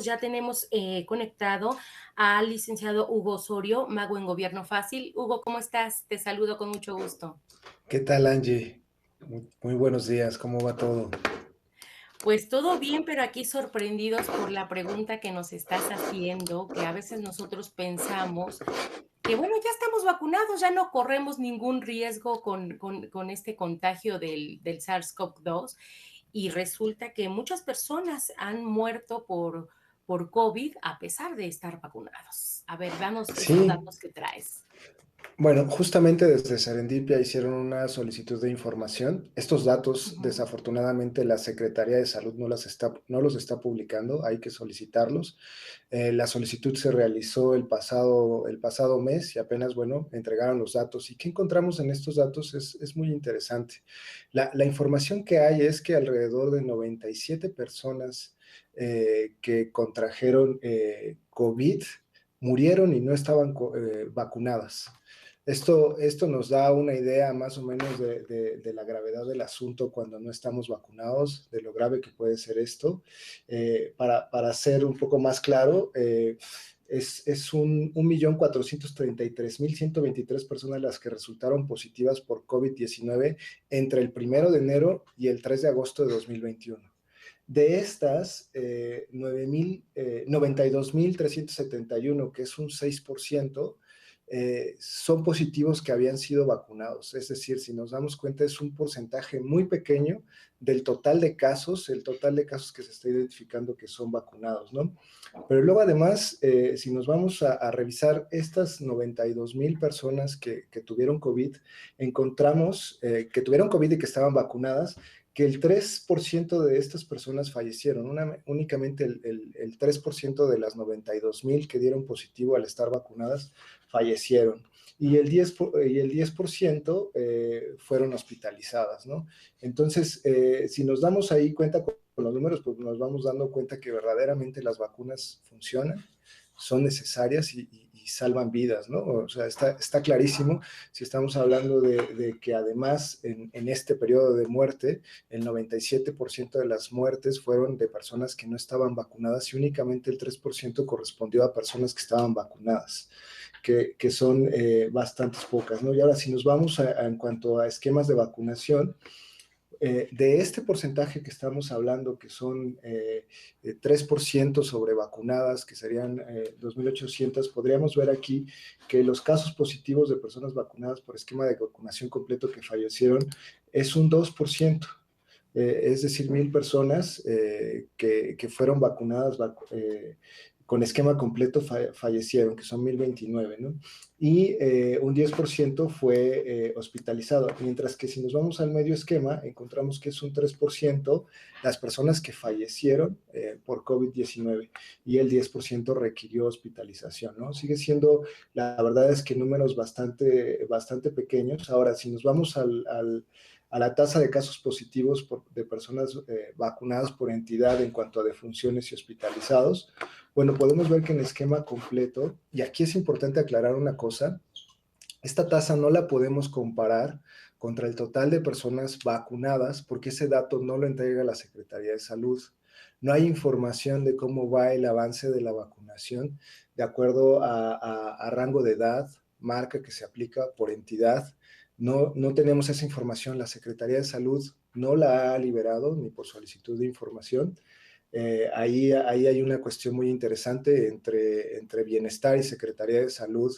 ya tenemos conectado al licenciado Hugo Osorio, mago en Gobierno Fácil. Hugo, ¿cómo estás? Te saludo con mucho gusto. ¿Qué tal, Angie? Muy buenos días, ¿cómo va todo? Pues todo bien, pero aquí sorprendidos por la pregunta que nos estás haciendo, que a veces nosotros pensamos que, bueno, ya estamos vacunados, ya no corremos ningún riesgo con este contagio del SARS-CoV-2 y resulta que muchas personas han muerto por COVID a pesar de estar vacunados. A ver, danos esos Sí, datos que traes. bueno, justamente desde Serendipia hicieron una solicitud de información. Estos datos, Ujú. desafortunadamente, la Secretaría de Salud no los está publicando, hay que solicitarlos. La solicitud se realizó el pasado mes y apenas, bueno, entregaron los datos. ¿Y qué encontramos en estos datos? Es muy interesante. La información que hay es que alrededor de 97 personas que contrajeron COVID murieron y no estaban vacunadas. Esto nos da una idea más o menos de la gravedad del asunto cuando no estamos vacunados, de lo grave que puede ser esto. Para ser un poco más claro, es 1.433.123 personas las que resultaron positivas por COVID-19 entre el 1 de enero y el 3 de agosto de 2021. De estas, 92.371, que es un 6%, son positivos que habían sido vacunados. Es decir, si nos damos cuenta, es un porcentaje muy pequeño del total de casos, el total de casos que se está identificando que son vacunados, ¿no? Pero luego, además, si nos vamos a revisar estas 92,000 personas que tuvieron COVID, encontramos que tuvieron COVID y que estaban vacunadas, que el 3% de estas personas fallecieron, únicamente el 3% de las 92,000 que dieron positivo al estar vacunadas fallecieron. Y el 10% fueron hospitalizadas, ¿no? Entonces, si nos damos ahí cuenta con los números, pues nos vamos dando cuenta que verdaderamente las vacunas funcionan, son necesarias y salvan vidas, ¿no? O sea, está clarísimo si estamos hablando de que además en este periodo de muerte, el 97% de las muertes fueron de personas que no estaban vacunadas y únicamente el 3% correspondió a personas que estaban vacunadas, que son bastantes pocas, ¿no? Y ahora, si nos vamos en cuanto a esquemas de vacunación, de este porcentaje que estamos hablando, que son 3% sobre vacunadas, que serían 2.800, podríamos ver aquí que los casos positivos de personas vacunadas por esquema de vacunación completo que fallecieron es un 2%. Es decir, 1.000 personas que fueron vacunadas con esquema completo fallecieron, que son 1.029, ¿no? Y un 10% fue hospitalizado, mientras que si nos vamos al medio esquema, encontramos que es un 3% las personas que fallecieron por COVID-19 y el 10% requirió hospitalización, ¿no? Sigue siendo, la verdad es que números bastante pequeños. Ahora, si nos vamos a la tasa de casos positivos de personas vacunadas por entidad en cuanto a defunciones y hospitalizados, bueno, podemos ver que en esquema completo, y aquí es importante aclarar una cosa, esta tasa no la podemos comparar contra el total de personas vacunadas porque ese dato no lo entrega la Secretaría de Salud. No hay información de cómo va el avance de la vacunación de acuerdo a rango de edad, marca que se aplica por entidad. No tenemos esa información. La Secretaría de Salud no la ha liberado ni por solicitud de información. Ahí hay una cuestión muy interesante entre Bienestar y Secretaría de Salud.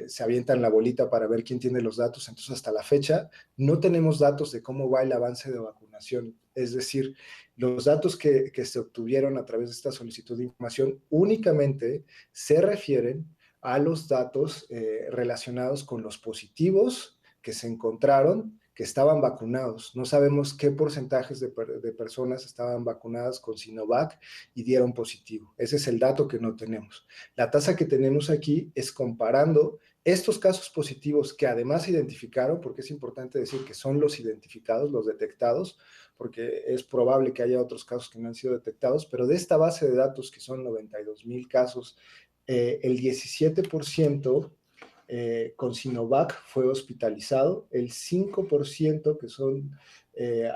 Se avientan la bolita para ver quién tiene los datos. Entonces, hasta la fecha, no tenemos datos de cómo va el avance de vacunación. Es decir, los datos que se obtuvieron a través de esta solicitud de información únicamente se refieren a los datos relacionados con los positivos que se encontraron que estaban vacunados. No sabemos qué porcentajes de personas estaban vacunadas con Sinovac y dieron positivo. Ese es el dato que no tenemos. La tasa que tenemos aquí es comparando estos casos positivos que además identificaron, porque es importante decir que son los identificados, los detectados, porque es probable que haya otros casos que no han sido detectados, pero de esta base de datos que son 92,000 casos, el 17% con Sinovac fue hospitalizado, el 5%, que son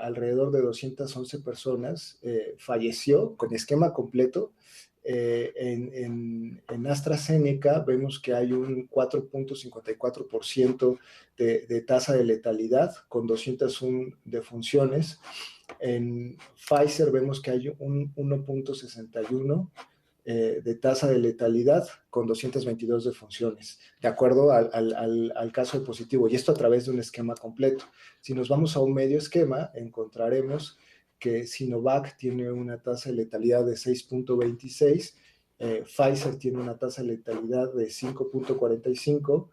alrededor de 211 personas, falleció con esquema completo En AstraZeneca vemos que hay un 4.54% de tasa de letalidad con 201 defunciones. En Pfizer vemos que hay un 1.61 de tasa de letalidad con 222 defunciones, de acuerdo al caso de positivo, y esto a través de un esquema completo. Si nos vamos a un medio esquema, encontraremos que Sinovac tiene una tasa de letalidad de 6.26, Pfizer tiene una tasa de letalidad de 5.45,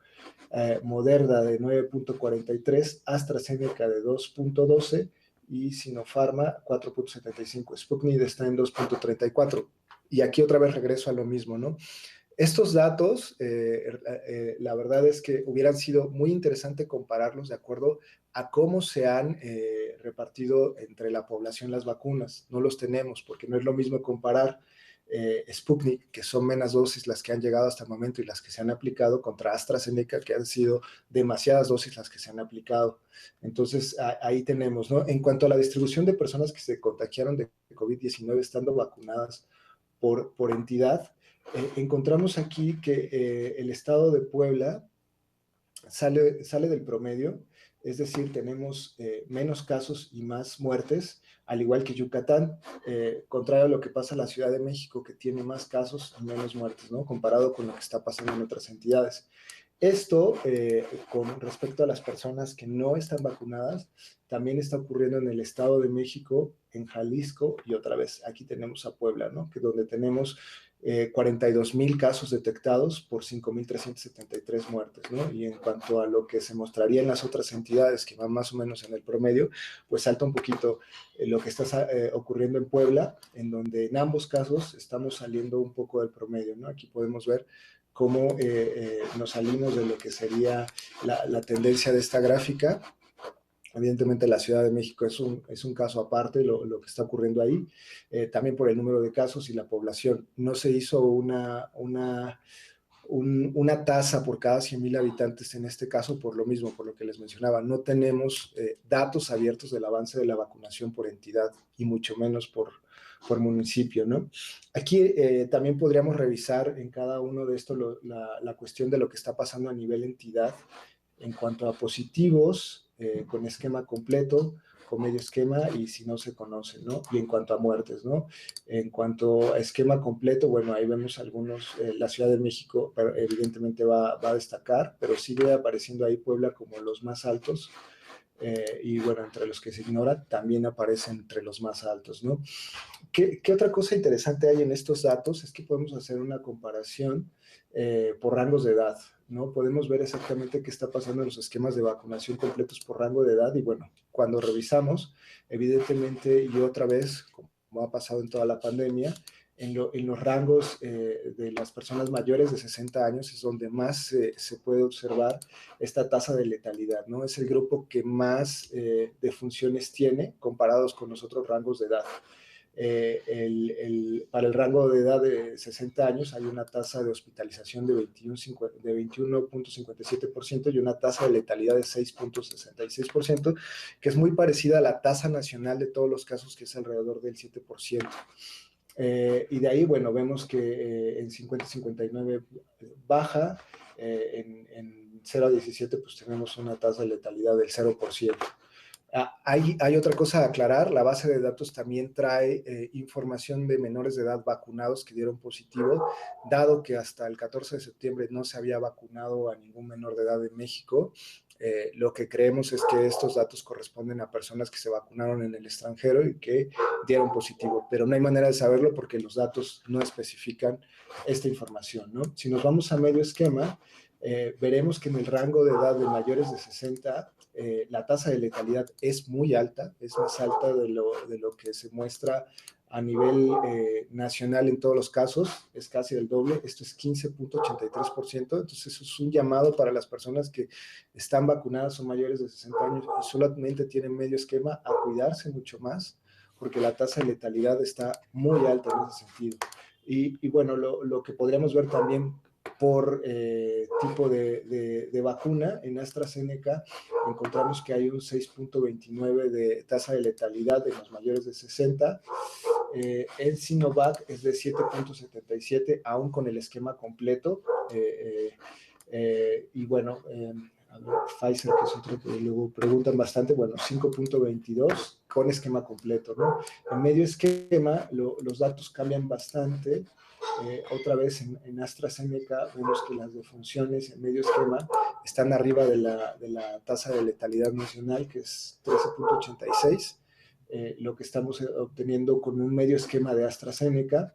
Moderna de 9.43, AstraZeneca de 2.12 y Sinopharma 4.75. Sputnik está en 2.34. Y aquí otra vez regreso a lo mismo, ¿no? Estos datos, la verdad es que hubieran sido muy interesante compararlos de acuerdo a cómo se han repartido entre la población las vacunas. No los tenemos porque no es lo mismo comparar Sputnik, que son menos dosis las que han llegado hasta el momento y las que se han aplicado, contra AstraZeneca, que han sido demasiadas dosis las que se han aplicado. Entonces, ahí tenemos, ¿no? En cuanto a la distribución de personas que se contagiaron de COVID-19 estando vacunadas por entidad, encontramos aquí que el estado de Puebla sale del promedio, es decir, tenemos menos casos y más muertes, al igual que Yucatán, contrario a lo que pasa en la Ciudad de México, que tiene más casos y menos muertes, ¿no? Comparado con lo que está pasando en otras entidades. Esto, con respecto a las personas que no están vacunadas, también está ocurriendo en el Estado de México, en Jalisco, y otra vez aquí tenemos a Puebla, ¿no? Que donde tenemos 42,000 casos detectados por 5,373 muertes, ¿no? Y en cuanto a lo que se mostraría en las otras entidades, que van más o menos en el promedio, pues salta un poquito lo que está ocurriendo en Puebla, en donde en ambos casos estamos saliendo un poco del promedio, ¿no? Aquí podemos ver cómo nos salimos de lo que sería la tendencia de esta gráfica. Evidentemente la Ciudad de México es un caso aparte, lo que está ocurriendo ahí, también por el número de casos y la población. No se hizo una tasa por cada 100,000 habitantes en este caso, por lo mismo, por lo que les mencionaba. No tenemos datos abiertos del avance de la vacunación por entidad y mucho menos por municipio, ¿no? Aquí también podríamos revisar en cada uno de estos la cuestión de lo que está pasando a nivel entidad en cuanto a positivos, con esquema completo, con medio esquema y si no se conoce, ¿no? Y en cuanto a muertes, ¿no? En cuanto a esquema completo, bueno, ahí vemos algunos, la Ciudad de México pero evidentemente va a destacar, pero sigue apareciendo ahí Puebla como los más altos, y bueno, entre los que se ignora, también aparecen entre los más altos, ¿no? ¿Qué otra cosa interesante hay en estos datos? Es que podemos hacer una comparación por rangos de edad, ¿no? Podemos ver exactamente qué está pasando en los esquemas de vacunación completos por rango de edad y bueno, cuando revisamos, evidentemente y otra vez, como ha pasado en toda la pandemia, en los rangos de las personas mayores de 60 años es donde más se puede observar esta tasa de letalidad, ¿no? Es el grupo que más defunciones tiene comparados con los otros rangos de edad. Para el rango de edad de 60 años hay una tasa de hospitalización de 21.57% y una tasa de letalidad de 6.66%, que es muy parecida a la tasa nacional de todos los casos, que es alrededor del 7%. Y de ahí, bueno, vemos que en 50-59 baja, en 0 a 17 pues tenemos una tasa de letalidad del 0%. Hay otra cosa a aclarar, la base de datos también trae información de menores de edad vacunados que dieron positivo, dado que hasta el 14 de septiembre no se había vacunado a ningún menor de edad en México. Lo que creemos es que estos datos corresponden a personas que se vacunaron en el extranjero y que dieron positivo, pero no hay manera de saberlo porque los datos no especifican esta información, ¿no? Si nos vamos a medio esquema, veremos que en el rango de edad de mayores de 60, la tasa de letalidad es muy alta, es más alta de lo que se muestra a nivel nacional en todos los casos, es casi el doble, esto es 15.83%, entonces eso es un llamado para las personas que están vacunadas o mayores de 60 años y solamente tienen medio esquema a cuidarse mucho más, porque la tasa de letalidad está muy alta en ese sentido. Y bueno, lo que podríamos ver también por tipo de vacuna, en AstraZeneca encontramos que hay un 6.29 de tasa de letalidad en los mayores de 60, En Sinovac es de 7.77, aún con el esquema completo. Y bueno, a ver, Pfizer, que es otro que luego preguntan bastante, bueno, 5.22 con esquema completo, ¿no? En medio esquema los datos cambian bastante. Otra vez en AstraZeneca vemos que las defunciones en medio esquema están arriba de la tasa de letalidad nacional, que es 13.86. Lo que estamos obteniendo con un medio esquema de AstraZeneca.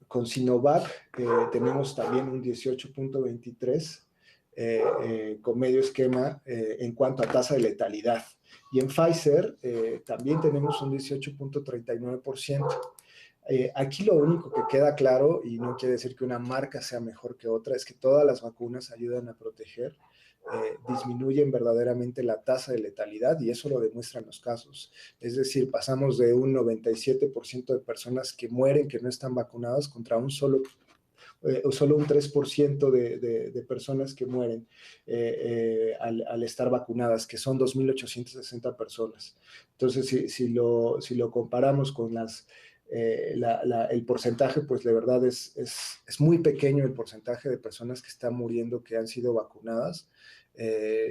Con Sinovac tenemos también un 18.23 con medio esquema en cuanto a tasa de letalidad. Y en Pfizer también tenemos un 18.39%. Aquí lo único que queda claro, y no quiere decir que una marca sea mejor que otra, es que todas las vacunas ayudan a proteger, disminuyen verdaderamente la tasa de letalidad y eso lo demuestran los casos. Es decir, pasamos de un 97% de personas que mueren que no están vacunadas contra solo un 3% de personas que mueren al estar vacunadas, que son 2.860 personas. Entonces, si lo comparamos con el porcentaje, pues de verdad es muy pequeño el porcentaje de personas que están muriendo que han sido vacunadas.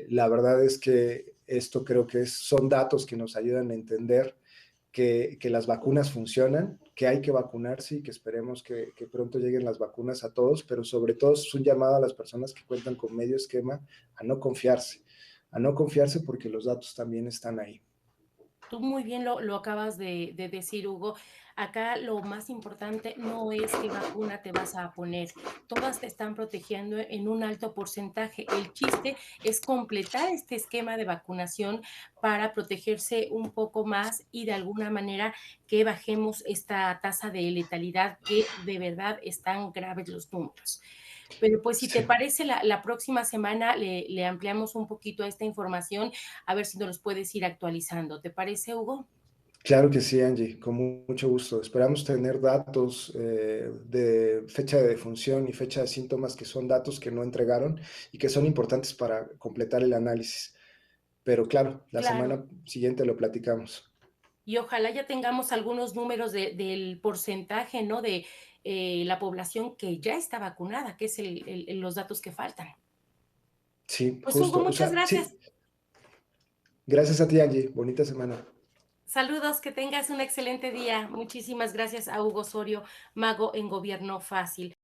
La verdad es que esto creo que son datos que nos ayudan a entender que las vacunas funcionan, que hay que vacunarse y que esperemos que pronto lleguen las vacunas a todos, pero sobre todo es un llamado a las personas que cuentan con medio esquema a no confiarse porque los datos también están ahí. Tú muy bien lo acabas de decir, Hugo. Acá lo más importante no es qué vacuna te vas a poner. Todas te están protegiendo en un alto porcentaje. El chiste es completar este esquema de vacunación para protegerse un poco más y de alguna manera que bajemos esta tasa de letalidad que de verdad están graves los números. Pero pues si te Sí. parece, la próxima semana le ampliamos un poquito a esta información, a ver si nos los puedes ir actualizando. ¿Te parece, Hugo? Claro que sí, Angie, con mucho gusto. Esperamos tener datos de fecha de defunción y fecha de síntomas que son datos que no entregaron y que son importantes para completar el análisis. Pero claro, la Claro. semana siguiente lo platicamos. Y ojalá ya tengamos algunos números del porcentaje, ¿no? De la población que ya está vacunada, que es los datos que faltan. Sí, Pues Hugo, justo. O muchas sea, gracias. sí. Gracias a ti, Angie. Bonita semana. Saludos, que tengas un excelente día. Muchísimas gracias a Hugo Osorio, mago en Gobierno Fácil.